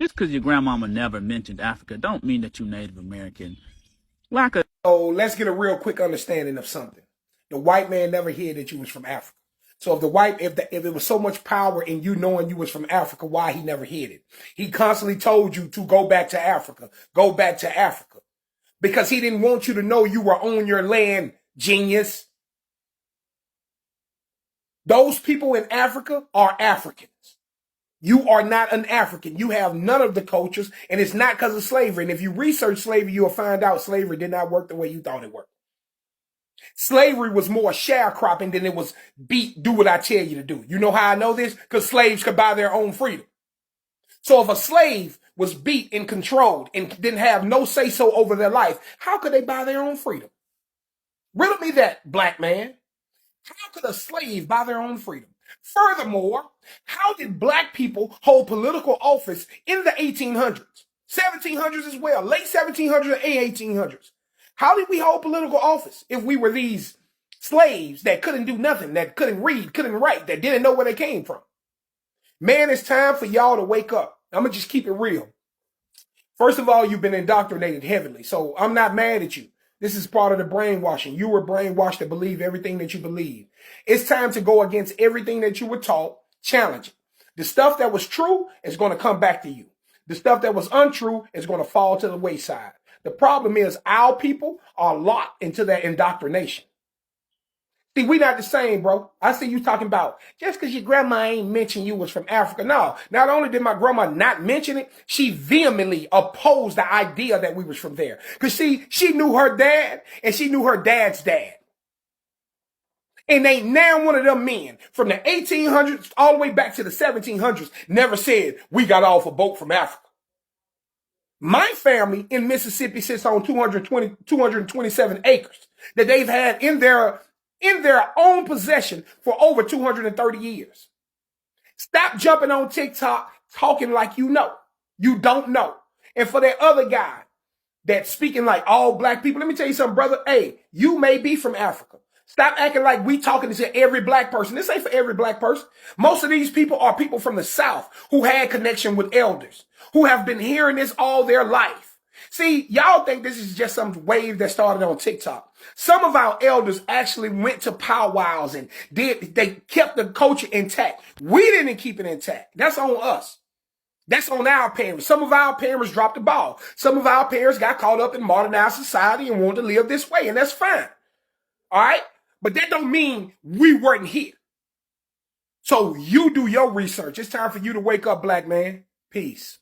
just because your grandmama never mentioned Africa, don't mean that you're Native American. So let's get a real quick understanding of something. The white man never heard that you was from Africa. So if it was so much power in you knowing you was from Africa, why he never hid it? He constantly told you to go back to Africa, go back to Africa, because he didn't want you to know you were on your land, genius. Those people in Africa are Africans. You are not an African. You have none of the cultures, and it's not because of slavery. And if you research slavery, you'll find out slavery did not work the way you thought it worked. Slavery was more sharecropping than it was do what I tell you to do. You know how I know this? Because slaves could buy their own freedom. So if a slave was beat and controlled and didn't have no say-so over their life, how could they buy their own freedom? Riddle me that, black man. How could a slave buy their own freedom? Furthermore, how did black people hold political office in the 1800s, 1700s as well, late 1700s and 1800s? How did we hold political office if we were these slaves that couldn't do nothing, that couldn't read, couldn't write, that didn't know where they came from? Man, it's time for y'all to wake up. I'm going to just keep it real. First of all, you've been indoctrinated heavily, so I'm not mad at you. This is part of the brainwashing. You were brainwashed to believe everything that you believe. It's time to go against everything that you were taught, challenge it. The stuff that was true is going to come back to you. The stuff that was untrue is going to fall to the wayside. The problem is our people are locked into that indoctrination. See, we not the same, bro. I see you talking about just because your grandma ain't mentioned you was from Africa. No, not only did my grandma not mention it, she vehemently opposed the idea that we was from there. Because she knew her dad and she knew her dad's dad. And ain't now one of them men from the 1800s all the way back to the 1700s never said, we got off a boat from Africa. My family in Mississippi sits on 227 acres that they've had in their own possession for over 230 years. Stop jumping on TikTok talking like you know. You don't know. And for that other guy that's speaking like all black people, let me tell you something, brother. Hey, you may be from Africa. Stop acting like we talking to every black person. This ain't for every black person. Most of these people are people from the South who had connection with elders, who have been hearing this all their life. See, y'all think this is just some wave that started on TikTok. Some of our elders actually went to powwows and they kept the culture intact. We didn't keep it intact. That's on us. That's on our parents. Some of our parents dropped the ball. Some of our parents got caught up in modernized society and wanted to live this way, and that's fine. All right? But that don't mean we weren't here. So you do your research. It's time for you to wake up, black man. Peace.